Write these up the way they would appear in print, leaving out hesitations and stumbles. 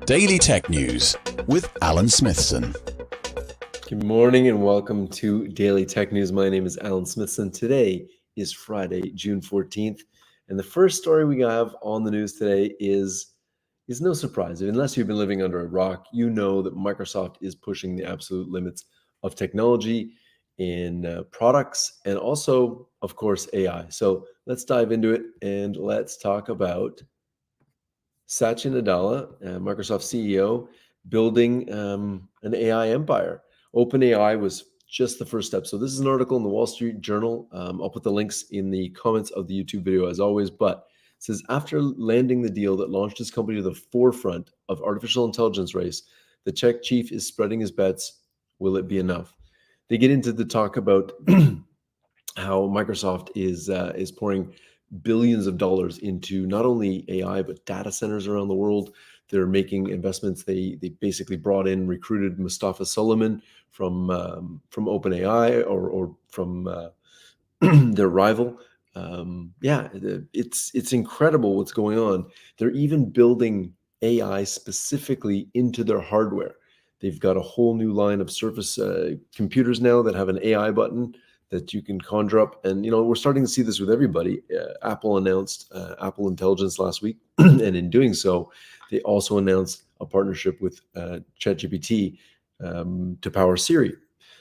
Daily Tech News with Alan Smithson. Good morning and welcome to Daily Tech News. My name is Alan Smithson. Today is Friday, June 14th. And the first story we have on the news today is no surprise. Unless you've been living under a rock, you know that Microsoft is pushing the absolute limits of technology in products and also, of course, AI. So let's dive into it and let's talk about Satya Nadella, Microsoft CEO, building an AI empire. OpenAI was just the first step. So this is an article in the Wall Street Journal. I'll put the links in the comments of the YouTube video as always, but it says, after landing the deal that launched his company to the forefront of artificial intelligence race, the tech chief is spreading his bets. Will it be enough? They get into the talk about how Microsoft is pouring billions of dollars into not only AI, but data centers around the world. They're making investments. They basically recruited Mustafa Suleyman from OpenAI or from their rival. It's incredible what's going on. They're even building AI specifically into their hardware. They've got a whole new line of Surface computers now that have an AI button that you can conjure up. And, we're starting to see this with everybody. Apple announced Apple Intelligence last week. And in doing so, they also announced a partnership with ChatGPT to power Siri.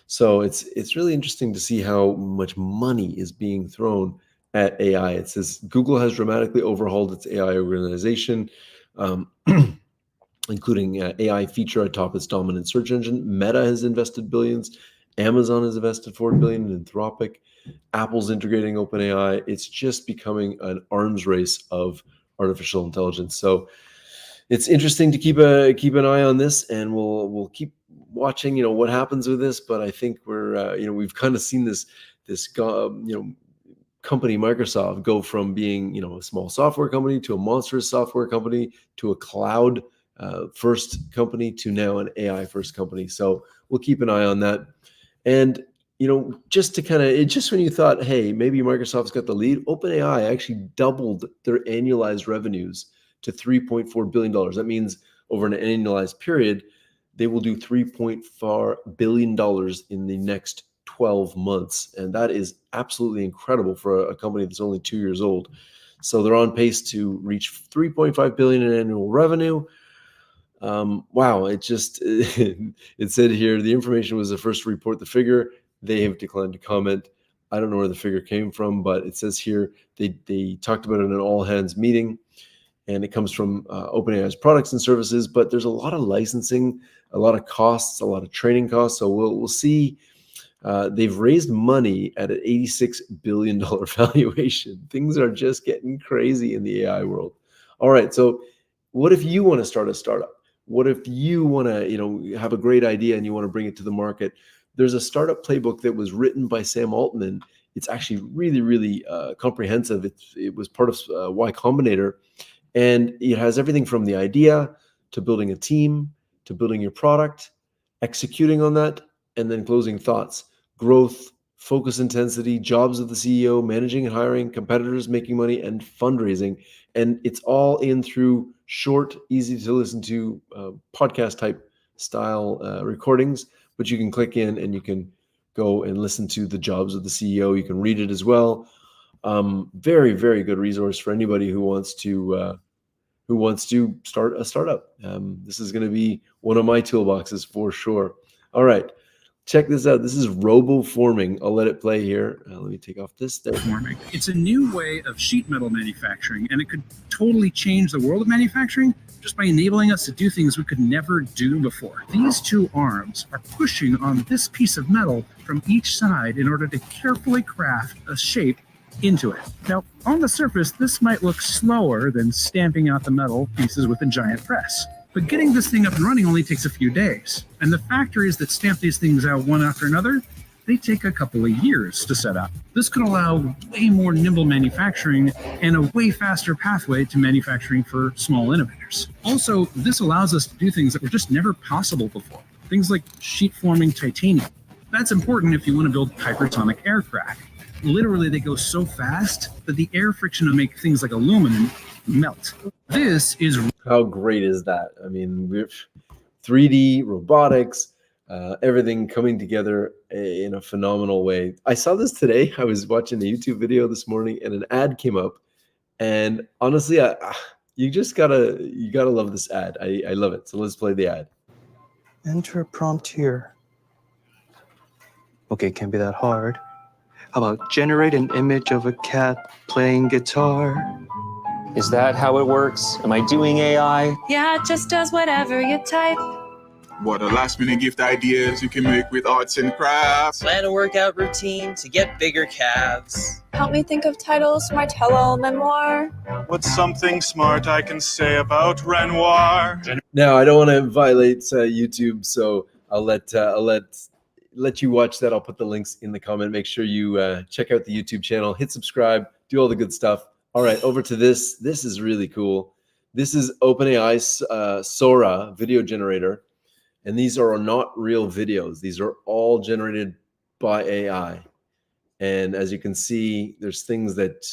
So it's really interesting to see how much money is being thrown at AI. It says Google has dramatically overhauled its AI organization, including AI feature atop its dominant search engine. Meta has invested billions. Amazon has invested $4 billion in Anthropic. Apple's integrating OpenAI. It's just becoming an arms race of artificial intelligence. So it's interesting to keep an eye on this, and we'll keep watching, what happens with this. But I think we've kind of seen this company Microsoft go from being a small software company to a monstrous software company to a cloud first company to now an AI first company. So we'll keep an eye on that. And, just when you thought, hey, maybe Microsoft's got the lead, OpenAI actually doubled their annualized revenues to $3.4 billion. That means over an annualized period, they will do $3.4 billion in the next 12 months. And that is absolutely incredible for a company that's only 2 years old. So they're on pace to reach $3.5 billion in annual revenue. Wow, it said here, the information was the first to report the figure. They have declined to comment. I don't know where the figure came from, but it says here they talked about it in an all-hands meeting, and it comes from OpenAI's products and services, but there's a lot of licensing, a lot of costs, a lot of training costs. So we'll see. They've raised money at an $86 billion valuation. Things are just getting crazy in the AI world. All right, so what if you want to start a startup? What if you want to, have a great idea and you want to bring it to the market? There's a startup playbook that was written by Sam Altman. It's actually really, really comprehensive. It was part of Y Combinator, and it has everything from the idea to building a team to building your product, executing on that, and then closing thoughts, growth, focus intensity, jobs of the CEO, managing and hiring, competitors, making money, and fundraising. And it's all in through short, easy to listen to podcast type style recordings, but you can click in and you can go and listen to the jobs of the CEO. You can read it as well. Very, very good resource for anybody who wants to start a startup. This is going to be one of my toolboxes for sure. All right. Check this out. This is roboforming. I'll let it play here. Let me take off this. Forming. It's a new way of sheet metal manufacturing, and it could totally change the world of manufacturing just by enabling us to do things we could never do before. These two arms are pushing on this piece of metal from each side in order to carefully craft a shape into it. Now, on the surface, this might look slower than stamping out the metal pieces with a giant press. But getting this thing up and running only takes a few days. And the factories that stamp these things out one after another, they take a couple of years to set up. This could allow way more nimble manufacturing and a way faster pathway to manufacturing for small innovators. Also, this allows us to do things that were just never possible before. Things like sheet forming titanium. That's important if you want to build hypersonic aircraft. Literally, they go so fast that the air friction to make things like aluminum melt. This is How great is that? I mean, 3D robotics, everything coming together in a phenomenal way. I saw this today. I was watching a YouTube video this morning, and an ad came up. And honestly, you gotta love this ad. I love it. So let's play the ad. Enter a prompt here. Okay, can't be that hard. How about generate an image of a cat playing guitar? Is that how it works? Am I doing AI? Yeah, it just does whatever you type. What a last-minute gift ideas you can make with arts and crafts. Plan a workout routine to get bigger calves. Help me think of titles for my tell-all memoir. What's something smart I can say about Renoir? Now, I don't want to violate YouTube, so I'll let you watch that. I'll put the links in the comment. Make sure you check out the YouTube channel, hit subscribe, do all the good stuff. All right, over to this. This is really cool. This is OpenAI's Sora video generator, and these are not real videos. These are all generated by AI. And as you can see, there's things that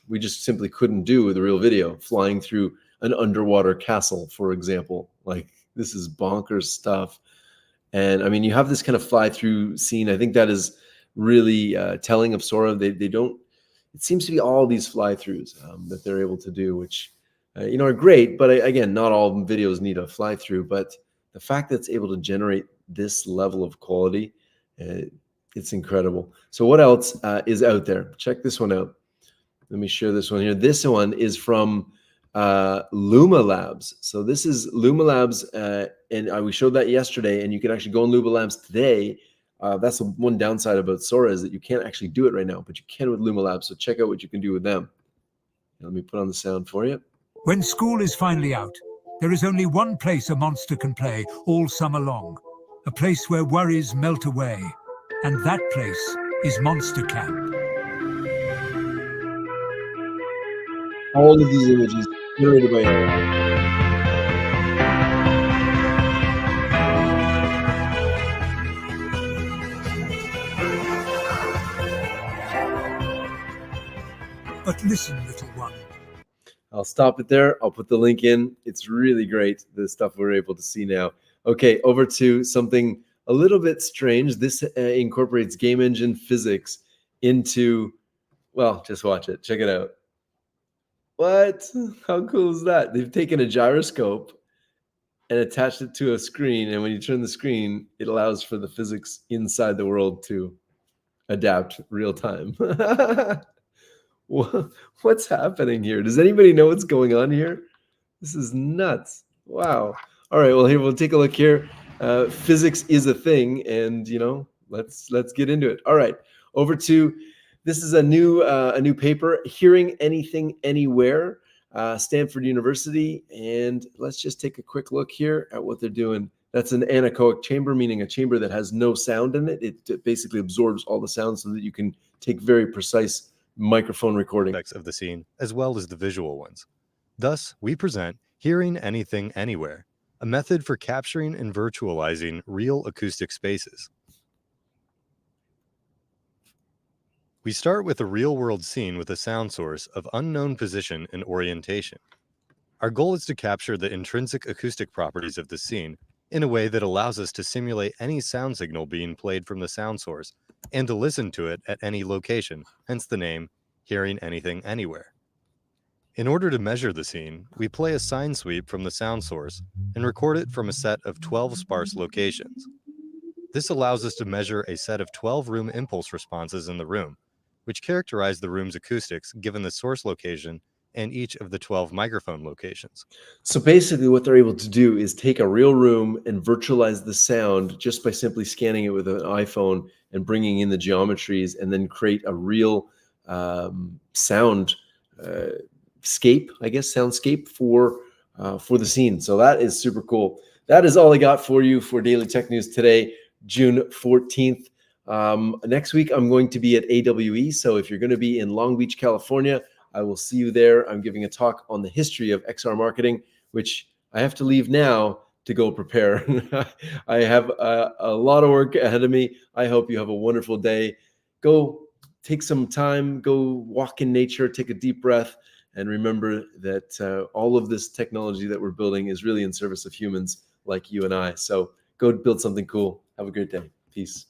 we just simply couldn't do with a real video. Flying through an underwater castle, for example. Like, this is bonkers stuff. And I mean, you have this kind of fly-through scene. I think that is really telling of Sora. They don't. It seems to be all these fly-throughs that they're able to do, which are great. But again, not all videos need a fly-through. But the fact that it's able to generate this level of quality, it's incredible. So what else is out there? Check this one out. Let me share this one here. This one is from Luma Labs. So this is Luma Labs, and we showed that yesterday, and you can actually go on Luma Labs today. That's the one downside about Sora, is that you can't actually do it right now, but you can with Luma Labs. So check out what you can do with them. Let me put on the sound for you. When school is finally out, there is only one place a monster can play all summer long. A place where worries melt away. And that place is Monster Camp. All of these images generated by AI. But listen, little one. I'll stop it there. I'll put the link in. It's really great, the stuff we're able to see now. Okay, over to something a little bit strange. This incorporates game engine physics into, well, just watch it. Check it out. What? How cool is that? They've taken a gyroscope and attached it to a screen, and when you turn the screen, it allows for the physics inside the world to adapt real time. What's happening here? Does anybody know what's going on here? This is nuts. Wow. All right, well, here we'll take a look here. Physics is a thing, and let's get into it. All right, over to, this is a new paper, Hearing Anything Anywhere, Stanford University, and let's just take a quick look here at what they're doing. That's an anechoic chamber, meaning a chamber that has no sound in it. It basically absorbs all the sound so that you can take very precise microphone recording of the scene, as well as the visual ones. Thus, we present Hearing Anything Anywhere, a method for capturing and virtualizing real acoustic spaces. We start with a real-world scene with a sound source of unknown position and orientation. Our goal is to capture the intrinsic acoustic properties of the scene in a way that allows us to simulate any sound signal being played from the sound source and to listen to it at any location, hence the name Hearing Anything Anywhere. In order to measure the scene, we play a sine sweep from the sound source and record it from a set of 12 sparse locations. This allows us to measure a set of 12 room impulse responses in the room, which characterize the room's acoustics given the source location and each of the 12 microphone locations. So basically what they're able to do is take a real room and virtualize the sound just by simply scanning it with an iPhone and bringing in the geometries, and then create a real sound soundscape for the scene. So that is super cool. That is all I got for you for Daily Tech News today, June 14th. Next week, I'm going to be at AWE. So if you're going to be in Long Beach, California, I will see you there. I'm giving a talk on the history of XR marketing, which I have to leave now to go prepare. I have a lot of work ahead of me. I hope you have a wonderful day. Go take some time, go walk in nature, take a deep breath, And remember that all of this technology that we're building is really in service of humans like you and I. So go build something cool. Have a great day. Peace.